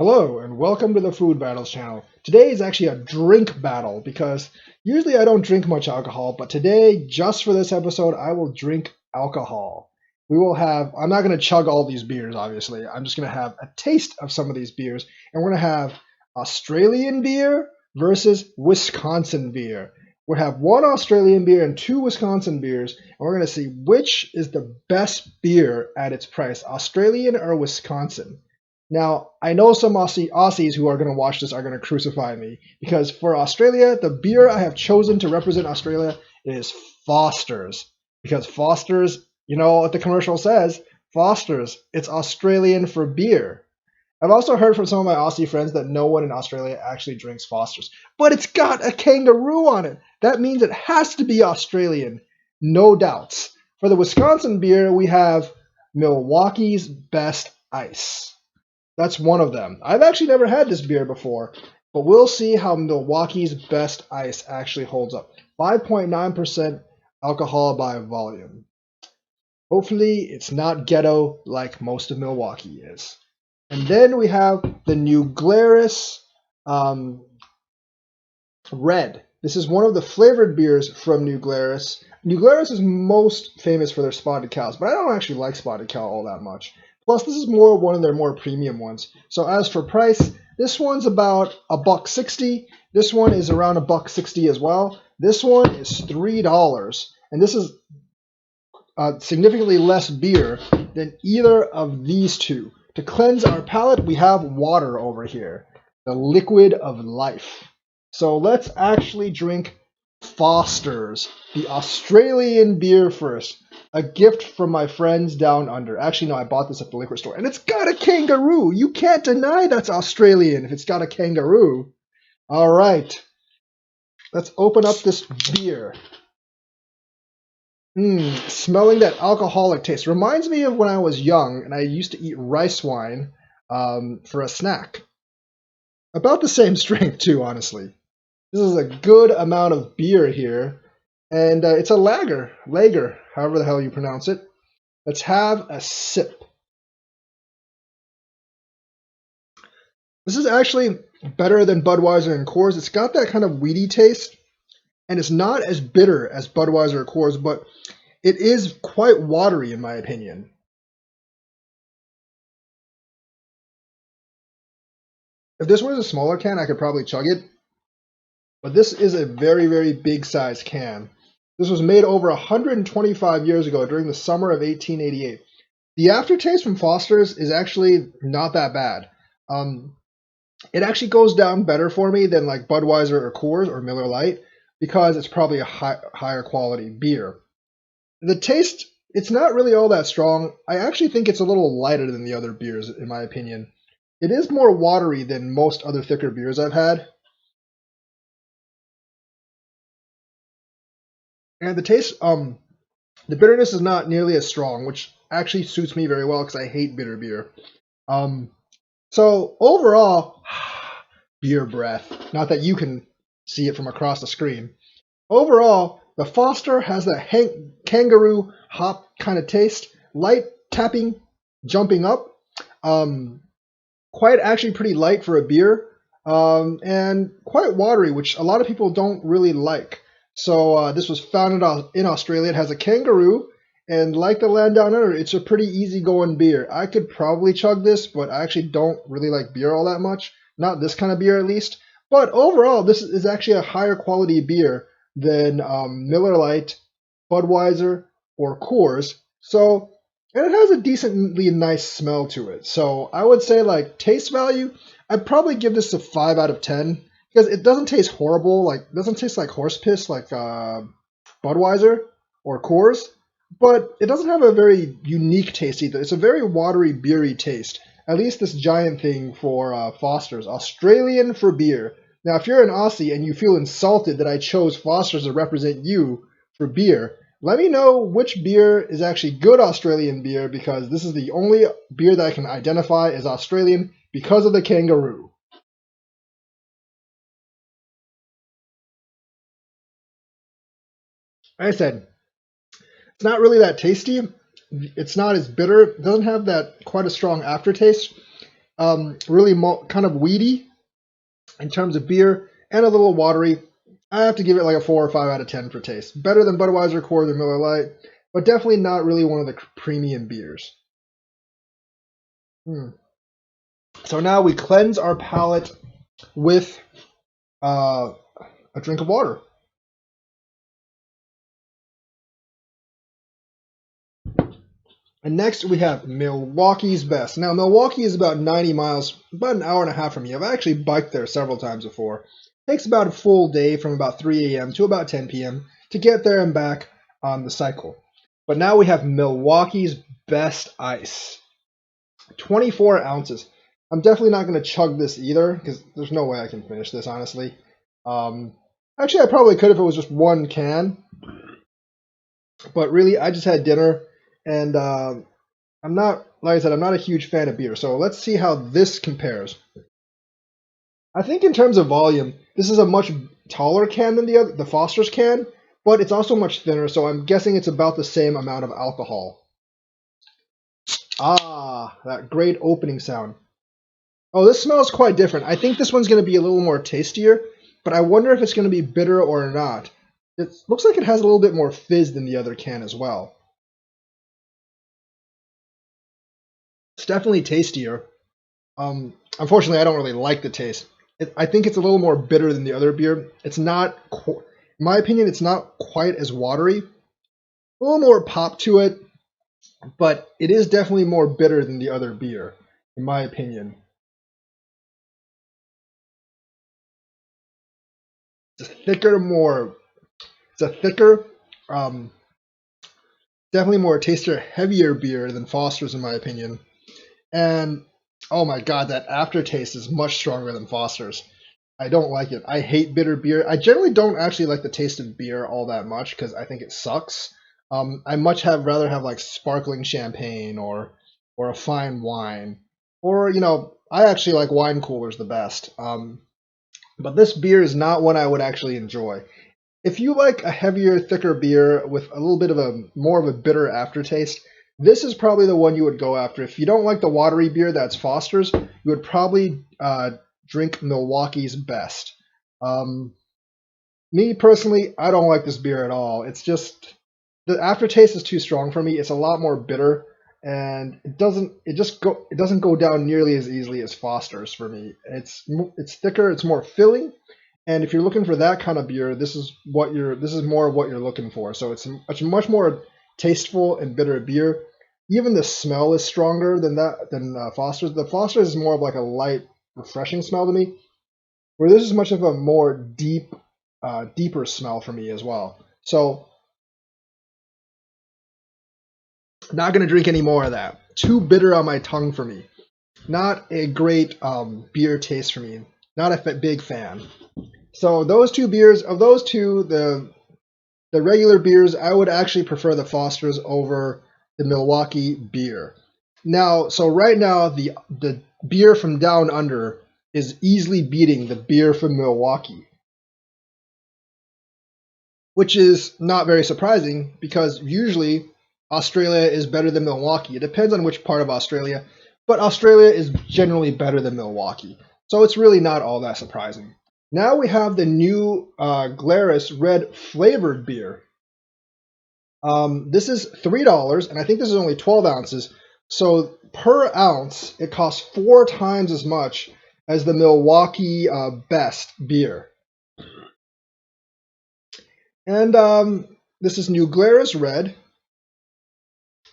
Hello and welcome to the Food Battles channel. Today is actually a drink battle because usually I don't drink much alcohol, but today, just for this episode, I will drink alcohol. I'm not going to chug all these beers, obviously. I'm just going to have a taste of some of these beers, and we're going to have Australian beer versus Wisconsin beer. We'll have one Australian beer and two Wisconsin beers, and we're going to see which is the best beer at its price, Australian or Wisconsin. Now, I know some Aussies who are going to watch this are going to crucify me because for Australia, the beer I have chosen to represent Australia is Foster's. Because Foster's, you know what the commercial says, Foster's, it's Australian for beer. I've also heard from some of my Aussie friends that no one in Australia actually drinks Foster's, but it's got a kangaroo on it. That means it has to be Australian, no doubts. For the Wisconsin beer, we have Milwaukee's Best Ice. That's one of them. I've actually never had this beer before, but we'll see how Milwaukee's Best Ice actually holds up. 5.9% alcohol by volume. Hopefully, it's not ghetto like most of Milwaukee is. And then we have the new Glarus Red. This is one of the flavored beers from New Glarus. New Glarus is most famous for their spotted cows, but I don't actually like spotted cow all that much. Plus, this is one of their more premium ones. So as for price, this one's about $1.60. This one is around $1.60 as well. This one is $3, and this is significantly less beer than either of these two. To cleanse our palate, we have water over here, the liquid of life. So let's actually drink Foster's, the Australian beer first. A gift from my friends down under. Actually, no, I bought this at the liquor store. And it's got a kangaroo. You can't deny that's Australian if it's got a kangaroo. All right. Let's open up this beer. Smelling that alcoholic taste. Reminds me of when I was young and I used to eat rice wine for a snack. About the same strength, too, honestly. This is a good amount of beer here. And it's a lager, however the hell you pronounce it. Let's have a sip. This is actually better than Budweiser and Coors. It's got that kind of weedy taste, and it's not as bitter as Budweiser or Coors, but it is quite watery in my opinion. If this was a smaller can, I could probably chug it, but this is a very, very big size can. This was made over 125 years ago during the summer of 1888. The aftertaste from Foster's is actually not that bad. It actually goes down better for me than like Budweiser or Coors or Miller Lite because it's probably a higher quality beer. The taste, it's not really all that strong. I actually think it's a little lighter than the other beers, in my opinion. It is more watery than most other thicker beers I've had. And the taste, the bitterness is not nearly as strong, which actually suits me very well because I hate bitter beer. So overall, beer breath. Not that you can see it from across the screen. Overall, the Foster has that kangaroo hop kind of taste, light tapping, jumping up. Quite actually pretty light for a beer, and quite watery, which a lot of people don't really like. So this was founded in Australia. It has a kangaroo, and like the land down under, it's a pretty easygoing beer. I could probably chug this, but I actually don't really like beer all that much. Not this kind of beer, at least. But overall, this is actually a higher quality beer than Miller Lite, Budweiser, or Coors. So, and it has a decently nice smell to it. So I would say like taste value, I'd probably give this a 5 out of 10 because it doesn't taste horrible. Like it doesn't taste like horse piss like Budweiser or Coors, but it doesn't have a very unique taste either. It's a very watery, beery taste. At least this giant thing for Foster's, Australian for beer. Now, if you're an Aussie and you feel insulted that I chose Foster's to represent you for beer, let me know which beer is actually good Australian beer because this is the only beer that I can identify as Australian because of the kangaroo. Like I said, it's not really that tasty. It's not as bitter. It doesn't have that quite a strong aftertaste. Really kind of weedy in terms of beer and a little watery. I have to give it like a 4 or 5 out of 10 for taste. Better than Budweiser, Coors, or Miller Lite, but definitely not really one of the premium beers. So now we cleanse our palate with a drink of water. And next we have Milwaukee's Best. Now Milwaukee is about 90 miles, about an hour and a half from me. I've actually biked there several times before. It takes about a full day from about 3 a.m. to about 10 p.m. to get there and back on the cycle. But now we have Milwaukee's Best Ice. 24 ounces. I'm definitely not going to chug this either because there's no way I can finish this, honestly. Actually, I probably could if it was just one can. But really, I just had dinner, and I'm not, like I said, I'm not a huge fan of beer. So let's see how this compares. I think in terms of volume, this is a much taller can than the Foster's can, but it's also much thinner, so I'm guessing it's about the same amount of alcohol. Ah, that great opening sound. Oh, this smells quite different. I think this one's going to be a little more tastier, but I wonder if it's going to be bitter or not. It looks like it has a little bit more fizz than the other can as well. It's definitely tastier. Unfortunately, I don't really like the taste. I think it's a little more bitter than the other beer. It's not, in my opinion, it's not quite as watery. A little more pop to it, but it is definitely more bitter than the other beer, in my opinion. It's a thicker, um, definitely more tastier, heavier beer than Foster's, in my opinion. And oh my god, that aftertaste is much stronger than Foster's. I don't like it. I hate bitter beer. I generally don't actually like the taste of beer all that much because I think it sucks. I much rather have like sparkling champagne or a fine wine, or I actually like wine coolers the best. But this beer is not one I would actually enjoy. If you like a heavier, thicker beer with a little bit of a more of a bitter aftertaste, this is probably the one you would go after. If you don't like the watery beer that's Foster's, you would probably drink Milwaukee's Best. Me personally, I don't like this beer at all. It's just the aftertaste is too strong for me. It's a lot more bitter, and it doesn't go down nearly as easily as Foster's for me. It's thicker, it's more filling, and if you're looking for that kind of beer, this is more of what you're looking for. So it's much more tasteful and bitter beer. Even the smell is stronger than Foster's. The Foster's is more of like a light, refreshing smell to me, where this is much of a more deeper smell for me as well. So not going to drink any more of that. Too bitter on my tongue for me. Not a great beer taste for me. Not a big fan. So those two beers, of those two, the regular beers, I would actually prefer the Foster's over the Milwaukee beer. Now, so right now, the beer from Down Under is easily beating the beer from Milwaukee, which is not very surprising because usually Australia is better than Milwaukee. It depends on which part of Australia, but Australia is generally better than Milwaukee. So it's really not all that surprising. Now we have the new Glarus red flavored beer. This is $3, and I think this is only 12 ounces. So per ounce, it costs 4 times as much as the Milwaukee Best beer. And this is New Glarus Red,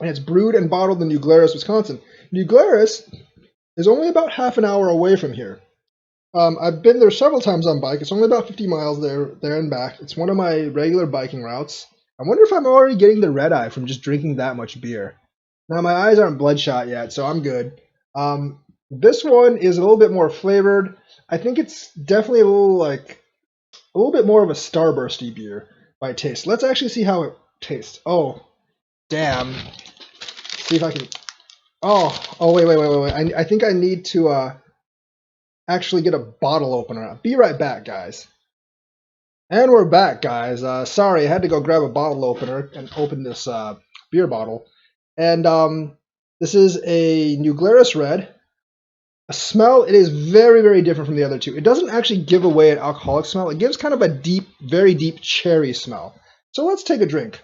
and it's brewed and bottled in New Glarus, Wisconsin. New Glarus is only about half an hour away from here. I've been there several times on bike. It's only about 50 miles there and back. It's one of my regular biking routes. I wonder if I'm already getting the red eye from just drinking that much beer. Now, my eyes aren't bloodshot yet, so I'm good. This one is a little bit more flavored. I think it's definitely a little bit more of a starbursty beer by taste. Let's actually see how it tastes. Oh, damn. See if I can... Oh, wait. I think I need to actually get a bottle opener. I'll be right back, guys. And we're back, guys. Sorry, I had to go grab a bottle opener and open this beer bottle. And this is a New Glarus Red. A smell, it is very, very different from the other two. It doesn't actually give away an alcoholic smell. It gives kind of a deep, very deep cherry smell. So let's take a drink.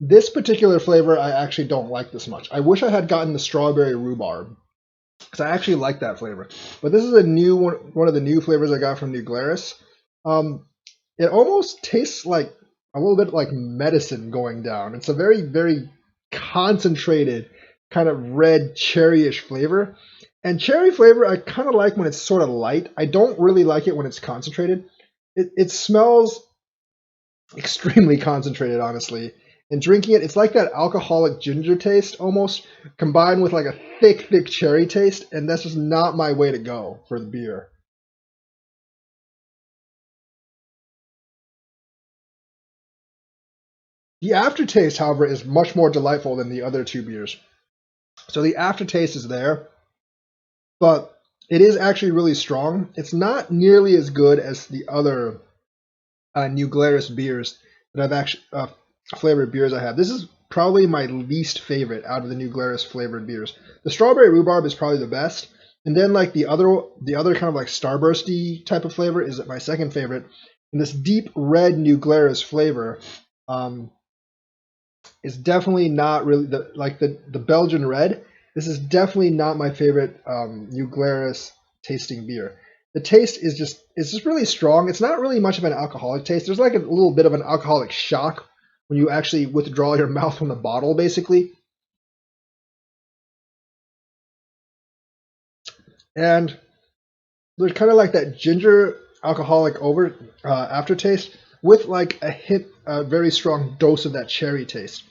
This particular flavor, I actually don't like this much. I wish I had gotten the strawberry rhubarb because I actually like that flavor. But this is a new one of the new flavors I got from New Glarus. Um, it almost tastes like a little bit like medicine going down. It's a very, very concentrated kind of red cherryish flavor. And cherry flavor, I kind of like when it's sort of light. I don't really like it when it's concentrated. It smells extremely concentrated, honestly. And drinking it, it's like that alcoholic ginger taste almost combined with like a thick, thick cherry taste. And that's just not my way to go for the beer. The aftertaste, however, is much more delightful than the other two beers. So the aftertaste is there, but it is actually really strong. It's not nearly as good as the other New Glarus beers that I've actually flavored beers I have. This is probably my least favorite out of the New Glarus flavored beers. The strawberry rhubarb is probably the best, and then like the other kind of like starbursty type of flavor is my second favorite. And this deep red New Glarus flavor um, is definitely not really the Belgian red. This is definitely not my favorite New Glarus tasting beer. The taste is just really strong. It's not really much of an alcoholic taste. There's like a little bit of an alcoholic shock when you actually withdraw your mouth from the bottle, basically. And there's kind of like that ginger alcoholic aftertaste with like a very strong dose of that cherry taste.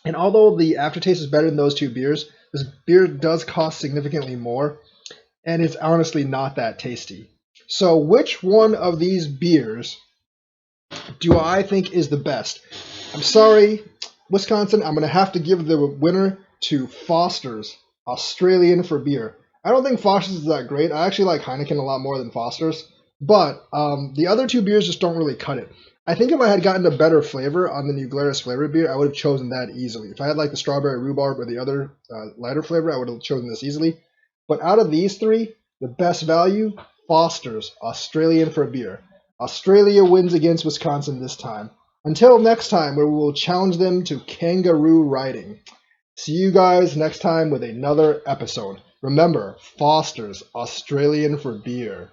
And although the aftertaste is better than those two beers, this beer does cost significantly more, and it's honestly not that tasty. So, which one of these beers do I think is the best? I'm sorry, Wisconsin, I'm going to have to give the winner to Foster's, Australian for beer. I don't think Foster's is that great. I actually like Heineken a lot more than Foster's, but the other two beers just don't really cut it. I think if I had gotten a better flavor on the New Glarus flavored beer, I would have chosen that easily. If I had like the strawberry rhubarb or the other lighter flavor, I would have chosen this easily. But out of these three, the best value, Foster's, Australian for beer. Australia wins against Wisconsin this time. Until next time, where we will challenge them to kangaroo riding. See you guys next time with another episode. Remember, Foster's, Australian for beer.